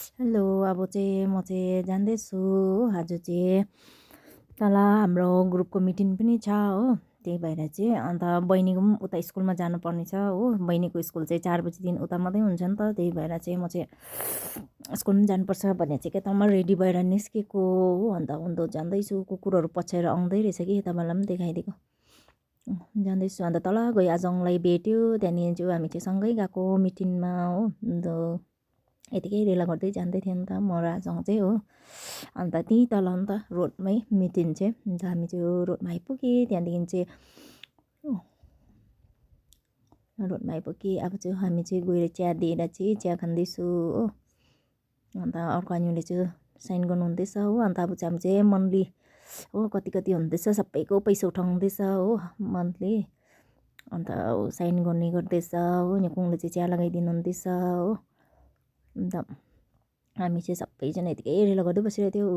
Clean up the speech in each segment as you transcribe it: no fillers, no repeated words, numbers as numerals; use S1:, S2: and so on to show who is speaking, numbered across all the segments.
S1: Hello, अब चाहिँ म चाहिँ जाँदैछु हो। आज चाहिँ तल हाम्रो ग्रुपको मिटिङ पनि छ हो। त्यही भएर चाहिँ अन्त बहिनीको पनि उता स्कुलमा जानुपर्ने छ हो। बहिनीको स्कुल चाहिँ 4 बजीदेखि उता मात्रै हुन्छ नि त। त्यही भएर चाहिँ म चाहिँ स्कुल पनि जानुपर्छ भने चाहिँ के त म रेडी भएर निस्केको हो। अन्त उन्दो जाँदैछु, कुकुरहरू पछ्याएर आउँदै रहेछ कि तपाईँलाई पनि देखाइदिएको। जाँदैछु अन्त तल गयो आजङलाई भेट्यो, त्यहाँदेखि चाहिँ हामी चाहिँ सँगै गएको मिटिङमा हो। अन्त यतिकै रेला गर्दै जाँदै थियो नि त म र आजङ चाहिँ हो। अन्त त्यहीँ तल नि त रोडमै मिटिङ चाहिँ। अन्त हामी चाहिँ रोडमा आइपुगेँ, त्यहाँदेखि चाहिँ रोडमा आइपुगेँ। अब चाहिँ हामी चाहिँ गएर चिया दिएर चाहिँ चिया खाँदैछु हो। अन्त अर्को आनीले चाहिँ साइन गर्नु हुँदैछ हो। अन्त अब चाहिँ हामी चाहिँ मन्थली हो कति कति हुँदैछ सबैको पैसा उठाउँदैछ हो मन्थली। अन्त साइन गर्ने गर्दैछ हो। यहाँ कुङले चाहिँ चिया लगाइदिनु हुँदैछ हो। अन्त हामी चाहिँ सबैजना यतिकै रेला गर्दै बसिरहेको थियो।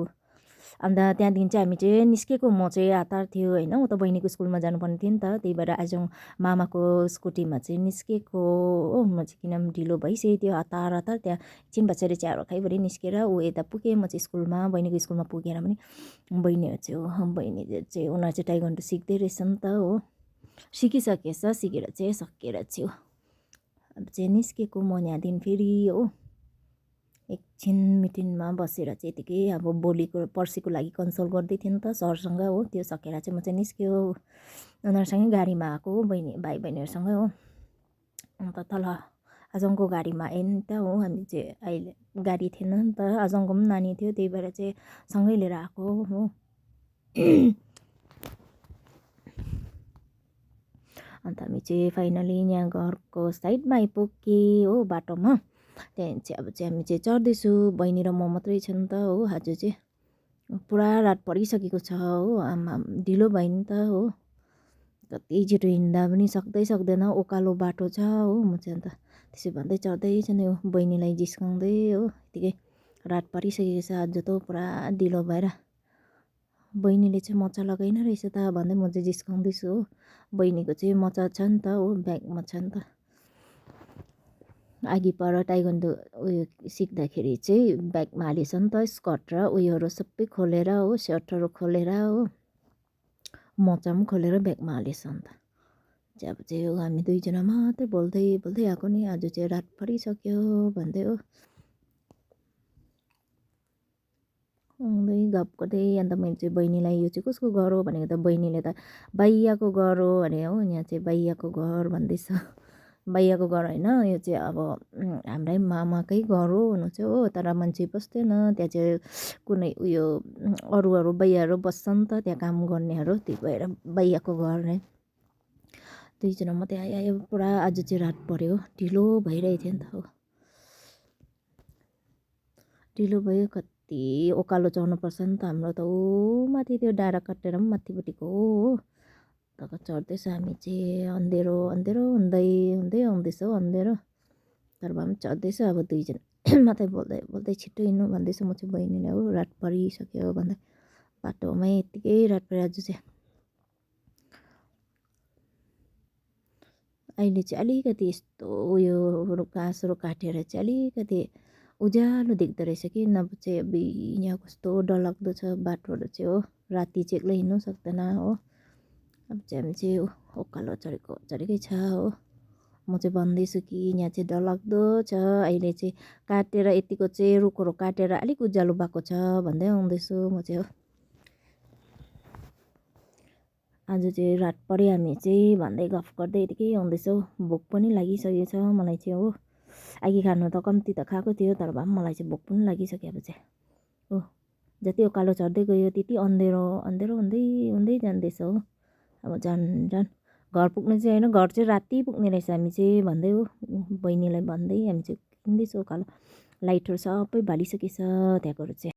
S1: अन्त त्यहाँदेखि चाहिँ हामी चाहिँ निस्केको, म चाहिँ हतार थियो होइन, उता बहिनीको स्कुलमा जानुपर्ने थियो नि त। त्यही भएर आज मामाको स्कुटीमा चाहिँ निस्केको हो। म चाहिँ किनभने ढिलो भइसकेको थियो, हतार हतार त्यहाँ एकछिन बसेर चियाहरू खाइभरि निस्केर यता पुगेँ म चाहिँ स्कुलमा। बहिनीको स्कुलमा पुगेर पनि बहिनीहरू चाहिँ बहिनी चाहिँ उनीहरू चाहिँ ताइक्वान्डो सिक्दै रहेछ नि त हो। सिकिसकेछ, सिकेर चाहिँ सकेर चाहिँ अब चाहिँ निस्केको म यहाँदेखि फेरि हो। एकछिन मिटिङमा बसेर चाहिँ यतिकै अब भोलिको पर्सिको लागि कन्सल्ट गर्दै थिएँ नि त सरसँग हो। त्यो सकेर चाहिँ म चाहिँ निस्क्यो, उनीहरूसँगै गाडीमा आएको भाइ बहिनीहरूसँगै हो। अन्त तल आजङको गाडीमा आयो नि त हो। हामी चाहिँ अहिले गाडी थिएन नि त, आजङको पनि नानी थियो, त्यही भएर चाहिँ सँगै लिएर आएको हो। अन्त हामी चाहिँ फाइनली यहाँ घरको साइडमा आइपुगेँ हो बाटोमा। त्यहाँदेखि चाहिँ अब चाहिँ हामी चाहिँ चढ्दैछु, बहिनी र म मात्रै छ नि त हो। आज चाहिँ पुरा रात परिसकेको छ हो। आमा ढिलो भयो नि त हो। कति छिटो हिँड्दा पनि सक्दैन, उकालो बाटो छ हो। म चाहिँ अन्त त्यसो भन्दै चढ्दै जाने हो, बहिनीलाई जिस्काउँदै हो। यतिकै रात परिसकेको छ, आज त पुरा ढिलो भएर बहिनीले चाहिँ मोचा लगाइन रहेछ त भन्दै म चाहिँ जिस्काउँदैछु हो। बहिनीको चाहिँ मोचा छ नि त हो, ब्यागमा छ नि त। अघि पर ताइक्वान्डो उयो सिक्दाखेरि चाहिँ ब्यागमा हालेछ नि त, स्कर्ट र उयोहरू सबै खोलेर हो, सर्टहरू खोलेर हो, मोचा पनि खोलेर ब्यागमा हालेछ अन्त। चाहिँ अब चाहिँ हामी दुईजना मात्रै बोल्दै बोल्दै आएको नि, आज चाहिँ रात परिसक्यो भन्दै हो। आउँदै गफ गर्दै अन्त मैले चाहिँ बहिनीलाई यो चाहिँ कसको घर हो भनेको त बहिनीले त बाइयाको घर हो अरे हो। यहाँ चाहिँ बाइयाको घर भन्दैछ। बाइयाको घर होइन, यो चाहिँ अब हाम्रै मामाकै घर हो हुनु चाहिँ हो। तर मान्छे बस्दैन त्यहाँ चाहिँ, कुनै उयो अरू बाइयाहरू बस्छ नि त त्यहाँ काम गर्नेहरू, त्यही भएर बाइयाको घर नै। दुईजना मात्रै आयो पुरा। आज चाहिँ रात पऱ्यो, ढिलो भइरहेको थियो नि त हो। ढिलो भयो, कति उकालो चढ्नुपर्छ नि त हाम्रो त, माथि त्यो डाँडा काटेर पनि माथिपट्टिको हो। तब चढ्दैछ हामी चाहिँ, अँध्यारो अँध्यारो हुँदै हुँदै आउँदैछ हो अँध्यारो। तर भए पनि चढ्दैछ। अब दुईजना मात्रै बोल्दै बोल्दै छिट्टो हिँड्नु भन्दैछ म चाहिँ बहिनीलाई हो, रात परिसक्यो भन्दै। बाटोमै यत्तिकै रात पऱ्यो आज चाहिँ। अहिले चाहिँ अलिकति यस्तो उयो घाँसहरू काटेर चाहिँ अलिकति उज्यालो देख्दो रहेछ कि, नभए चाहिँ अब यहाँ कस्तो डरलाग्दो छ बाटोहरू चाहिँ हो। राति चाहिँ एक्लै हिँड्नु सक्दैन हो। अब चाहिँ हामी चाहिँ उकालो चढेकै छ हो। म चाहिँ भन्दैछु कि यहाँ चाहिँ डरलाग्दो छ, अहिले चाहिँ काटेर यतिको चाहिँ रुखहरू काटेर अलिक उज्यालो भएको छ भन्दै आउँदैछु म चाहिँ हो। आज चाहिँ रात पऱ्यो हामी चाहिँ भन्दै गफ गर्दै यतिकै आउँदैछौँ। भोक पनि लागिसकेको छ मलाई चाहिँ हो। अघि खानु त कम्ती त खाएको थियो, तर भए पनि मलाई चाहिँ भोक पनि लागिसक्यो अब चाहिँ हो। जति उकालो चढ्दै गयो त्यति अँध्यारो अँध्यारो हुँदै हुँदै जाँदैछ हो। अब झन् घर पुग्नु चाहिँ होइन, घर चाहिँ राति पुग्ने रहेछ हामी चाहिँ भन्दै हो। बहिनीलाई भन्दै हामी चाहिँ हिँड्दैछौँ उकालो। लाइटहरू सबै बालिसकेछ त्यहाँकोहरू चाहिँ।